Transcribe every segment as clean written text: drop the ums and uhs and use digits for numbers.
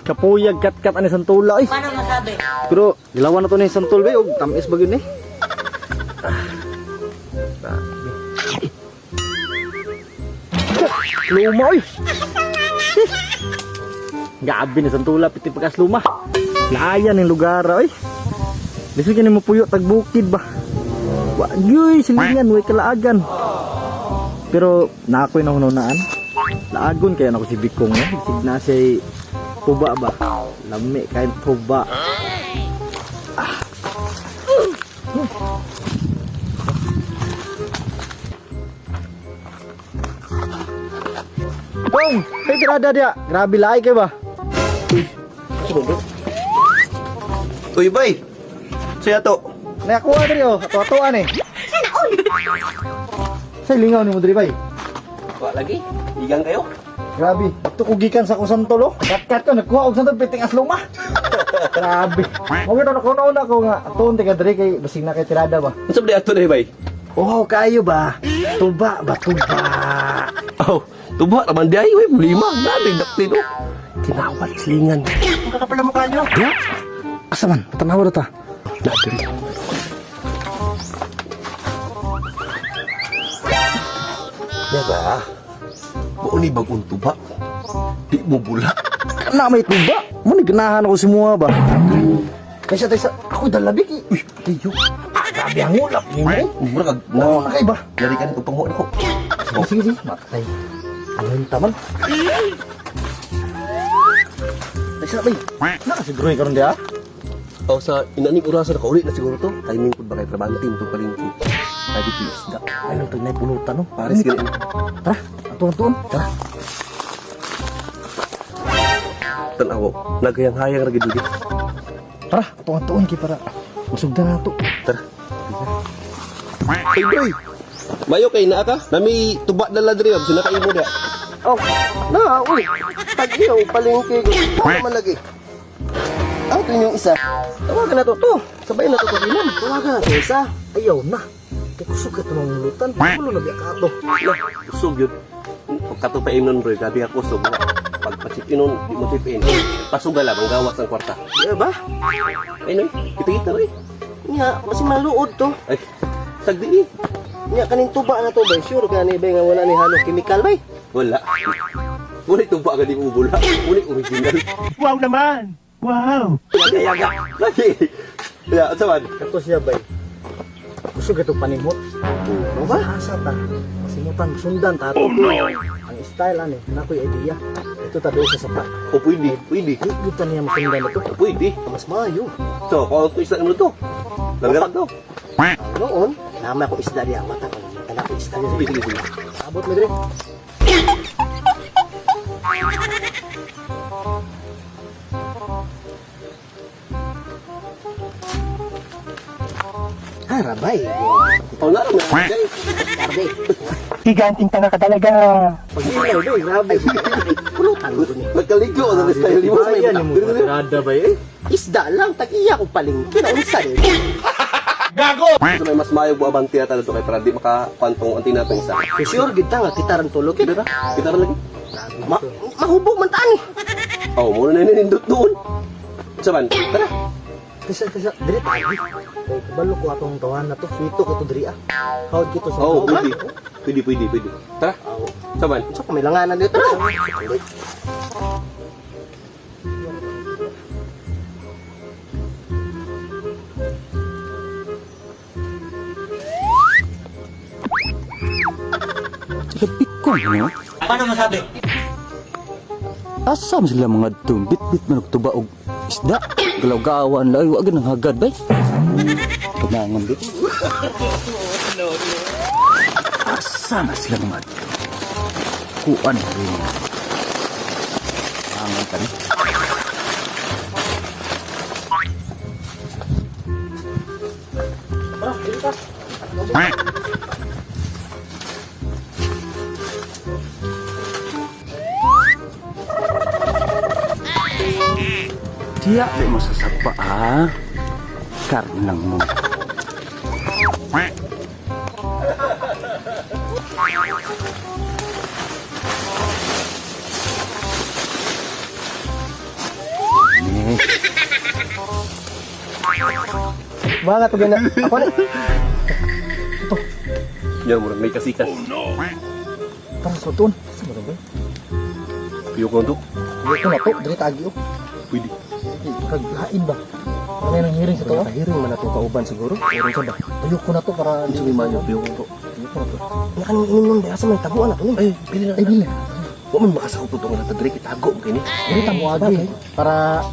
Kapuyag kat-kat ani santula ay. Paano masabi? Pero gilawan na to ni santul bay og tamis ba gyud ni. Luma oy. Gabi ni santula piti pagkas luma. Layan ning lugar oy. Bisan kini mo puyo tag bukid ba. Wa gyud silingan way kalaagan. Pero na ako'y nahununaan. Laagon kaya na ko si Bikong eh. Isig na siya tuba ba? Lami kain tuba. Bong! Ay tirada dia. Grabe laay kayo ba? Uy, bay! Saya to. Nakakuha diri oh. Ato-atoan eh. Say lingaw ni mo diri bay. Wala lagi. Igang kayo. Grabe, ato ko gikan sa kusantol oh. Kat-kat ko nagkuha og santol piting as luma. Grabe. Mo gito na kuno na ko nga aton tiga diri kay basig na kay tirada ba. Unsa ba ato na bay? Oh, kayo ba? Tuba ba tuba? Oh, tuba naman di ay, wey, lima. Nadi daktin oh. Kinawat silingan. Ang kakapala mukha nyo. Ya. Asa man? Tanawa na ta. Nadi. Diba? Mauni bagong tuba. Di mo bula. Kana may tuba. Mo ni ganahan ako si Mua ba? Kaysa ako dalabi ki. Uy, kayo. Grabe ang ulap ni mo. Mura kag Oo, na kay ba? Dari kan ko panguha ko. Sige, sige. Matay. Ano yung taman? Kaysa bay. Nakasiguro karon dia. O sa inaning orasa na kauli na siguro to. Timing pud ba kay trabantim to palingki. Adi please da. Ayun to na pulutan no. Pares gani. Tara, atuon-tuon. Tara. Tanaw. Nagayang-hayang ra gid di. Tara, atuon-tuon ki para masugdan nato. Tara. Hey boy. Mayo kay naa ka? Nami tuba dala diri ob sina kay mo da. Oh, na, uy. Pag iyo, palengke ko. Ano man lagi? Ang ito yung isa. Tawagan na to. Sabay na to to inom. Tawagan na to isa. Ayaw na. Kay kusog ka tumang mulutan. Kulo na biya ka to. Lah, usog yun. Pagkato pa imnon bro, gabi ako usog. Pagpa-chip inon, di mo chip in. Pasugala, ang gawas ng kwarta. Di ba? Ay no, kita-kita rin. Nga, kasi maluod to. Ay, sagdi eh. Nga, kaning tuba na to ba? Sure ka ni ba nga wala ni halong chemical ba? Wala. Wala itong baga di mo bula. Wala original. Wow naman! Wow! Yaga-yaga. Lagi. Ya, saman. Kato siya bay. Kusog ito panimot. Ano ba? Asa ta? Masimutan, sundan ta. Oh, no. Ang style ani, nakoy idea. Ito ta doon sa sapat. O pwede, pwede. Kita niya masundan ito. Pwede. Mas maayo. So, kung ito isang ano to. Langgaran to. Noon, nama ko isda diya. Mata ko. Mata ko isda diya. Sige, sige, sige. Abot mo dire. Harabay. O, naram na. Okay. Karbe. Giganting tanga ka talaga! Pag-ilaw doy, grabe. Pulutan ko ni. Nagkaligo na ng style ni mo. Ayan ni mo. Tirada bay eh. Isda lang, tag-iya ko palengke. Naunsa rin. So, may mas mayo buabang tiyata na to kay para di makapantong ang tinatang isa. Sure, kita nga, kita rin tulog. Kita na. Kita na lagi. Mahubog man tani. Oh, muna na nindot doon. Saman, tara. Kisa dire ta. Kay kabalo ko atong tawahan na to. Suito ko to diri ah. Hawd kito sa Oh, tawhan. pwede. Pwede. Tara. Saman. So, kumilanganan dito na. Pikon no? Paano masabi? Asa man sila mga bit-bit man tuba og isda. Galaw-gawan lang wa ganang hagad bay. Tunangan bit. Asa man sila mga kuan rin. Angan ka ni. Tiya, di masasapa ah. Karne lang mo. Mga to gana. Ako na. Yan mo may kasikas. Para sa tuon. Sa mga ba? Piyo ko to. Dito na to, dito agi oh. Pwede. Kaglain ba? Ano nang hiring sa to? Hiring man na to kauban siguro. Hiring sa ba? Ayok ko na to para Hindi may manyo. Piyo ko to. ayok ko na to. Nga kang inom nun, asa may tabuan ako. Ay, bili na. Ay, bili. Huwag man makasakop ito nga natadri. Itago mo kini. Dili tamo agi para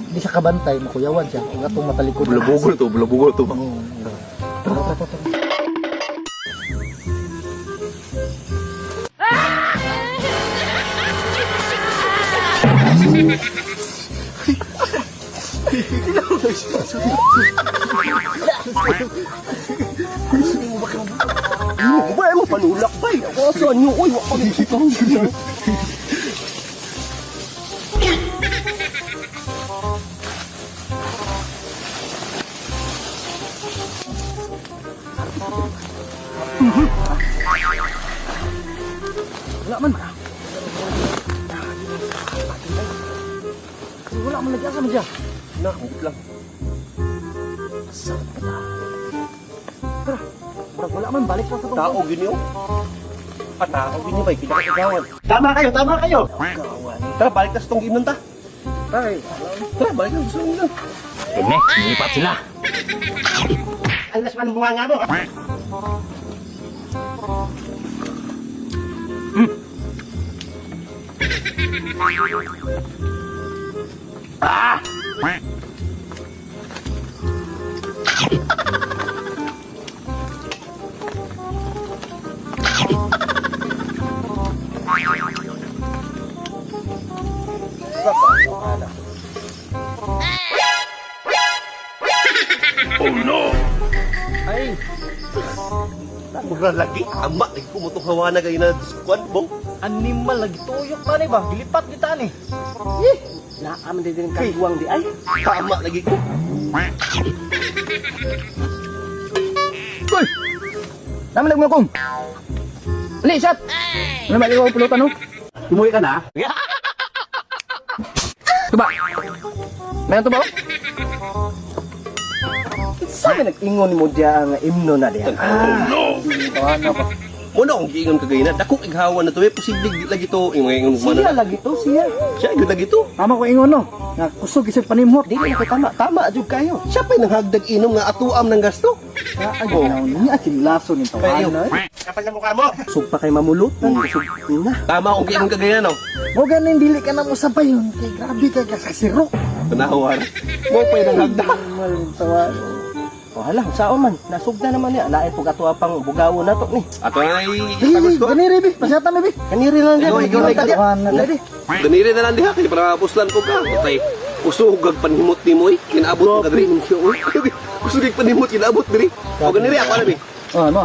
di siya kabantay, makuyawan siya. Ang atong matalikod. Bulabugol to. Bulabugol to. Tara. Ba mo panulak ba? Ako sa nyo. Uy, wak pa rin sikang. Wala man. Wala man lagi asa man siya. Na, huwag lang. Wala man balik pa sa tong. Tao gini oh. Tao gini ba? Pinakagawan. Tama kayo! Tara, balik na sa tong ginon ta. Ay, Tara, balik na sa tong ginon. Kene, lipat sila. Alas man bunga nga mo! ay. Mura lagi. Ama, lagi ko mo itong hawa na kayo na squad, bong. Animal lagi tuyok pa ni ba? Gilipat kita ni. Naam din kagwang di ay. Tama lagi ko. Koy. Naman lang mo kong. Ali, shot. Ano ba ikaw pulutan no? Tumuwi ka na? Tuba. Mayroon tuba? Sabi nag-ingon mo diya nga imno na diya. Tawana ba? Muna akong giingon kagay na. Dakok ighawan na to. May posible di lagi to. Yung mga ingon mo Siya na. lagi to, siya. Siya, yun lagi to. Tama ko ingon no. Nga kusog isip panimhot. Di na tama. Tama, adyo kayo. Siya pa'y nanghagdag inom nga atuam ng gasto. Ay, niya silaso ni Kayo. tawana. Kapal na mukha mo! Kusog pa kay mamulutan. Kusog na. Tama akong giingon kagay na, no? Mo ganin dili ka na mo sabay yun. Kay grabe kay kasasirok. Panahawar. Mo pa'y nanghagdag. Tawa. Oh, hala, saan man. Nasugda naman niya. Lain po katuwa pang bugawo na to ni. Ato ay Sige, tagos ko. ganiri, bi. Pasyata mi, bi. Ganiri lang Ikaw, ikaw, ikaw. Ganiri na lang diha. Kaya para puslan ko ka. Itay, usugag panhimot ni mo eh. Kinaabot mo ka diri. Usugag panhimot, kinaabot diri. O ganiri, ako alam eh. Oh, ano?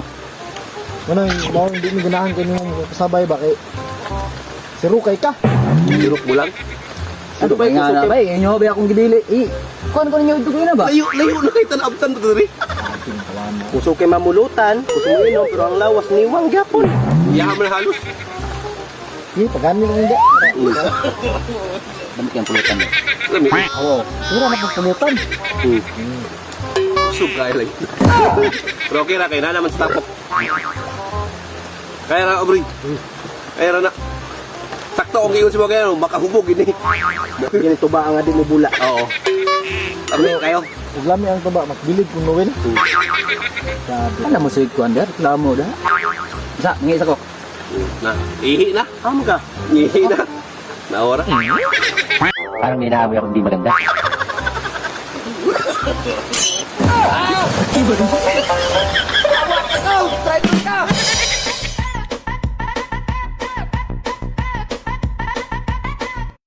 Ano, mo hindi mi ganahan kay nimo pasabay ba kay sirukay ka. Sirok mo lang. Ano ba nga na ba? Inyo ba akong gidili? Kuan ko ninyo ito na ba? Layo na kay tanabtan to diri. Puso kay mamulutan, puso mo inom, pero ang lawas niwang gyapon. Iyahan mo na halos. Di pagani lang hindi. Damit yang pulutan. Alam eh. Oo. Sira na pagpulutan. Sugay lang. Pero okay na, kaya na naman sa tapok. Kaya na, Aubrey. Kaya na. Sakto kung iyon si mga kaya, makahubog ini. Ganito ba ang adin ni bula? Oo. Sabi kayo. Uglami ang tuba, magbilid kung Noel. Sabi. Ano mo sa ikuan der? Reklamo dah. Isa, ngis ako. Na, ihi na. Am ka? Ihi na. Naora. Parang may naamoy akong di maganda. Driver ka!